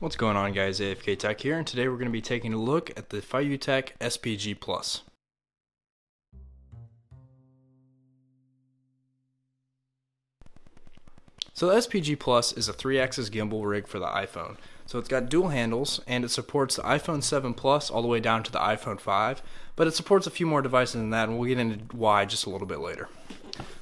What's going on, guys? AFK Tech here, and today we're going to be taking a look at the Feiyu Tech SPG Plus. So the SPG Plus is a 3-axis gimbal rig for the iPhone. So it's got dual handles, and it supports the iPhone 7 Plus all the way down to the iPhone 5, but it supports a few more devices than that, and we'll get into why just a little bit later.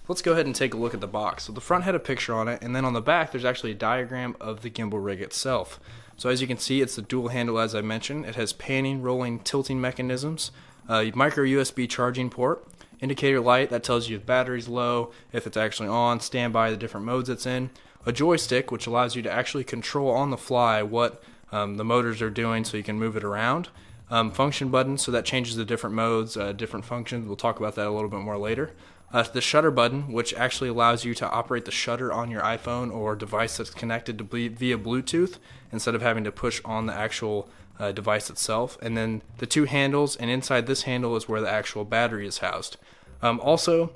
Let's go ahead and take a look at the box. So the front had a picture on it, and then on the back there's actually a diagram of the gimbal rig itself. So as you can see, it's the dual handle as I mentioned. It has panning, rolling, tilting mechanisms, micro USB charging port, indicator light that tells you if battery's low, if it's actually on, standby, the different modes it's in, a joystick which allows you to actually control on the fly what the motors are doing so you can move it around, function button, so that changes the different modes, different functions. We'll talk about that a little bit more later. The shutter button, which actually allows you to operate the shutter on your iPhone or device that's connected to via Bluetooth instead of having to push on the actual device itself. And then the two handles, and inside this handle is where the actual battery is housed. Also,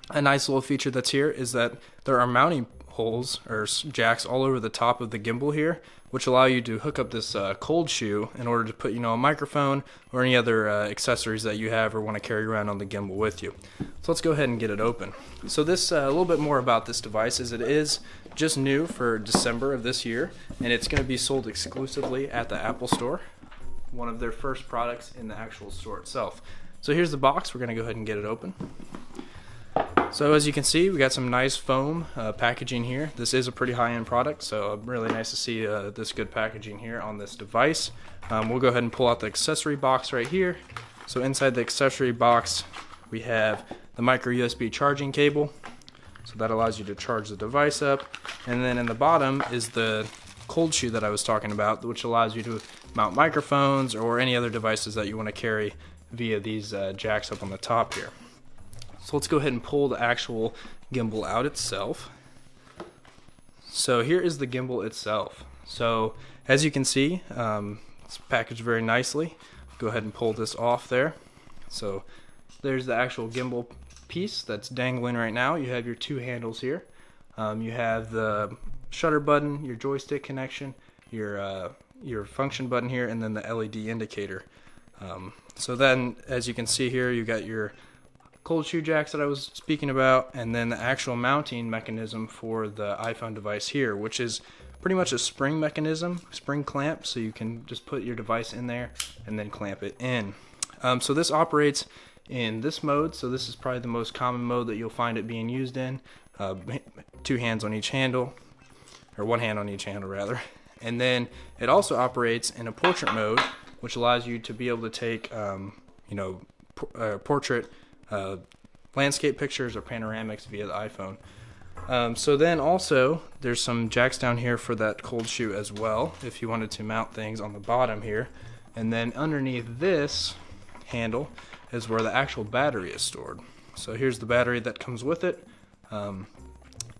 a nice little feature that's here is that there are mounting holes or jacks all over the top of the gimbal here, which allow you to hook up this cold shoe in order to put a microphone or any other accessories that you have or want to carry around on the gimbal with you. So let's go ahead and get it open. So this a little bit more about this device is it is just new for December of this year, and it's going to be sold exclusively at the Apple Store, one of their first products in the actual store itself. So here's the box. We're going to go ahead and get it open. So as you can see, we got some nice foam packaging here. This is a pretty high-end product, so really nice to see this good packaging here on this device. We'll go ahead and pull out the accessory box right here. So inside the accessory box, we have the micro USB charging cable. So that allows you to charge the device up. And then in the bottom is the cold shoe that I was talking about, which allows you to mount microphones or any other devices that you want to carry via these jacks up on the top here. So let's go ahead and pull the actual gimbal out itself. So here is the gimbal itself. So as you can see, it's packaged very nicely. Go ahead and pull this off there. So there's the actual gimbal piece that's dangling right now. You have your two handles here. You have the shutter button, your joystick connection, your function button here, and then the LED indicator. So then, as you can see here, you got your cold shoe jacks that I was speaking about, and then the actual mounting mechanism for the iPhone device here, which is pretty much a spring mechanism, spring clamp, so you can just put your device in there and then clamp it in. So this operates in this mode, so this is probably the most common mode that you'll find it being used in. Two hands on each handle, or one hand on each handle rather. And then it also operates in a portrait mode, which allows you to be able to take portrait landscape pictures or panoramics via the iPhone. So then also there's some jacks down here for that cold shoe as well if you wanted to mount things on the bottom here. And then underneath this handle is where the actual battery is stored. So here's the battery that comes with it.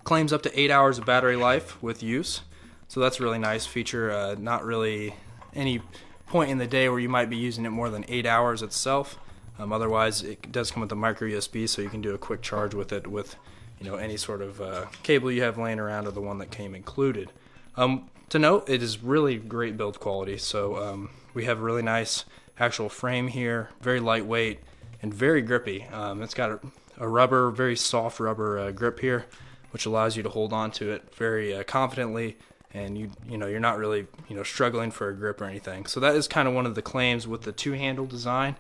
Claims up to 8 hours of battery life with use, so that's a really nice feature. Not really any point in the day where you might be using it more than 8 hours itself. Otherwise, it does come with a micro USB, so you can do a quick charge with it with any sort of cable you have laying around, or the one that came included. To note, it is really great build quality. So we have a really nice actual frame here, very lightweight and very grippy. It's got a rubber, very soft rubber grip here, which allows you to hold on to it very confidently, and you're not really struggling for a grip or anything. So that is kind of one of the claims with the two-handle design,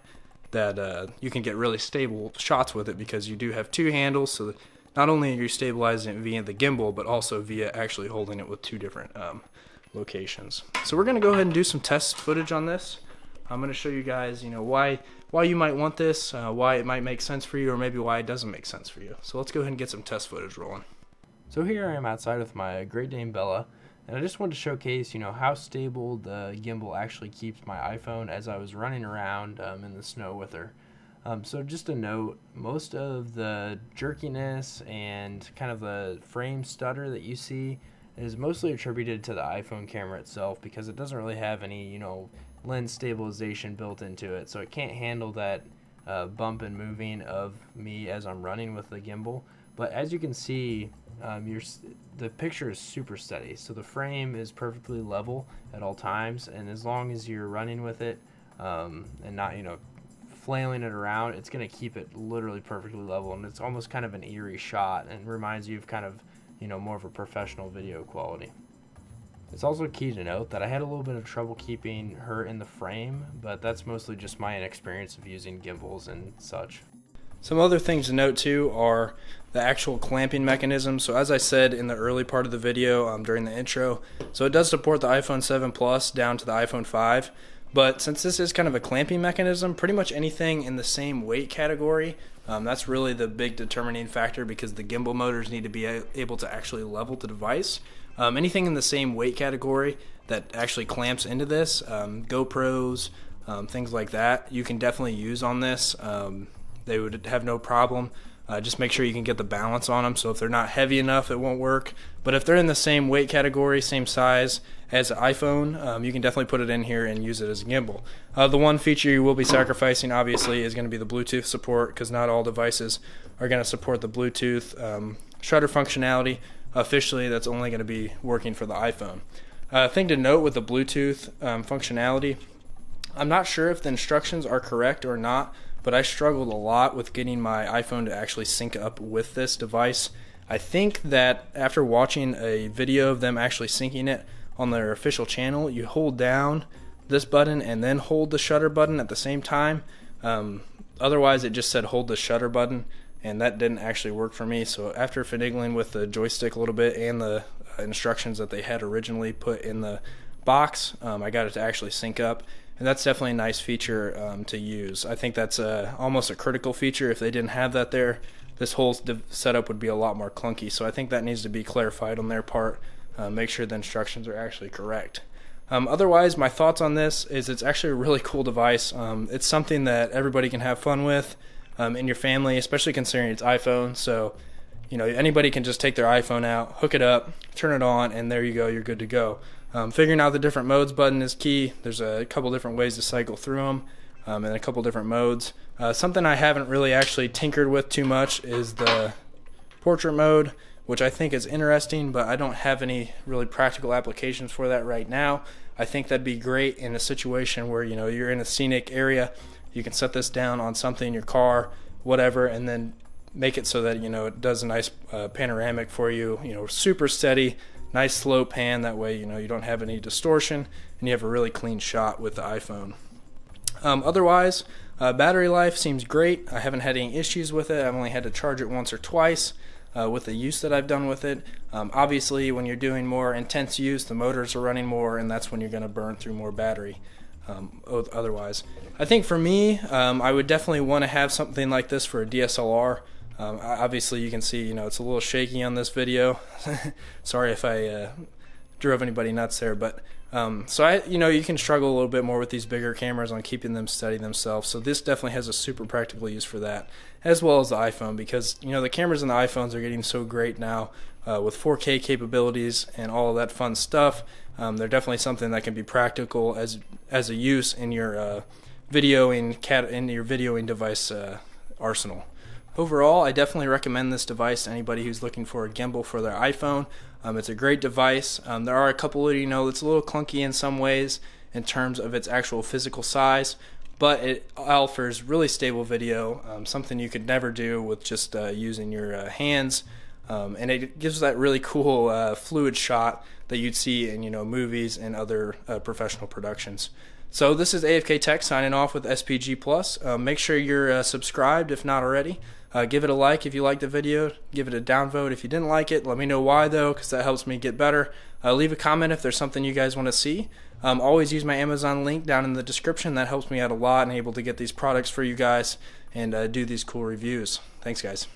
that you can get really stable shots with it because you do have two handles. So not only are you stabilizing it via the gimbal, but also via actually holding it with two different locations. So we're going to go ahead and do some test footage on this. I'm going to show you guys why you might want this, why it might make sense for you, or maybe why it doesn't make sense for you. So let's go ahead and get some test footage rolling. So here I am outside with my Great Dane Bella, and I just wanted to showcase how stable the gimbal actually keeps my iPhone as I was running around in the snow with her. So just a note, most of the jerkiness and kind of the frame stutter that you see is mostly attributed to the iPhone camera itself, because it doesn't really have any lens stabilization built into it, so it can't handle that bump and moving of me as I'm running with the gimbal. But as you can see, the picture is super steady. So the frame is perfectly level at all times, and as long as you're running with it and not, flailing it around, it's going to keep it literally perfectly level, and it's almost kind of an eerie shot and reminds you of kind of, more of a professional video quality. It's also key to note that I had a little bit of trouble keeping her in the frame, but that's mostly just my inexperience of using gimbals and such. Some other things to note too are the actual clamping mechanism. So as I said in the early part of the video during the intro, so it does support the iPhone 7 Plus down to the iPhone 5, but since this is kind of a clamping mechanism, pretty much anything in the same weight category, that's really the big determining factor, because the gimbal motors need to be able to actually level the device. Anything in the same weight category that actually clamps into this, GoPros, things like that, you can definitely use on this. They would have no problem. Just make sure you can get the balance on them, so if they're not heavy enough, it won't work. But if they're in the same weight category, same size as an iPhone, you can definitely put it in here and use it as a gimbal. The one feature you will be sacrificing, obviously, is going to be the Bluetooth support, because not all devices are going to support the Bluetooth shutter functionality. Officially, that's only going to be working for the iPhone. Thing to note with the Bluetooth functionality, I'm not sure if the instructions are correct or not, but I struggled a lot with getting my iPhone to actually sync up with this device. I think that after watching a video of them actually syncing it on their official channel, you hold down this button and then hold the shutter button at the same time. Otherwise, it just said hold the shutter button, and that didn't actually work for me. So after finagling with the joystick a little bit and the instructions that they had originally put in the box, I got it to actually sync up. And that's definitely a nice feature to use. I think that's almost a critical feature. If they didn't have that there, this whole setup would be a lot more clunky. So I think that needs to be clarified on their part. Make sure the instructions are actually correct. Otherwise, my thoughts on this is it's actually a really cool device. It's something that everybody can have fun with in your family, especially considering it's iPhone. So, anybody can just take their iPhone out, hook it up, turn it on, and there you go, you're good to go. Figuring out the different modes button is key. There's a couple different ways to cycle through them, and a couple different modes. Something I haven't really actually tinkered with too much is the portrait mode, which I think is interesting, but I don't have any really practical applications for that right now. I think that'd be great in a situation where you're in a scenic area. You can set this down on something in your car, whatever, and then make it so that it does a nice panoramic for you. Super steady, nice slow pan. That way you don't have any distortion, and you have a really clean shot with the iPhone. Otherwise, battery life seems great. I haven't had any issues with it. I've only had to charge it once or twice with the use that I've done with it. Obviously, when you're doing more intense use, the motors are running more, and that's when you're going to burn through more battery. Otherwise, I think for me, I would definitely want to have something like this for a DSLR. Obviously, you can see, it's a little shaky on this video. Sorry if I drove anybody nuts there, but so you can struggle a little bit more with these bigger cameras on keeping them steady themselves. So this definitely has a super practical use for that, as well as the iPhone, because the cameras in the iPhones are getting so great now with 4K capabilities and all of that fun stuff. They're definitely something that can be practical as a use in your videoing device arsenal. Overall, I definitely recommend this device to anybody who's looking for a gimbal for their iPhone. It's a great device. There are a couple it's a little clunky in some ways in terms of its actual physical size, but it offers really stable video, something you could never do with just using your hands. And it gives that really cool fluid shot that you'd see in movies and other professional productions. So this is AFK Tech signing off with SPG Plus. Make sure you're subscribed if not already. Give it a like if you liked the video. Give it a downvote if you didn't like it. Let me know why though, because that helps me get better. Leave a comment if there's something you guys want to see. Always use my Amazon link down in the description. That helps me out a lot and able to get these products for you guys and do these cool reviews. Thanks guys.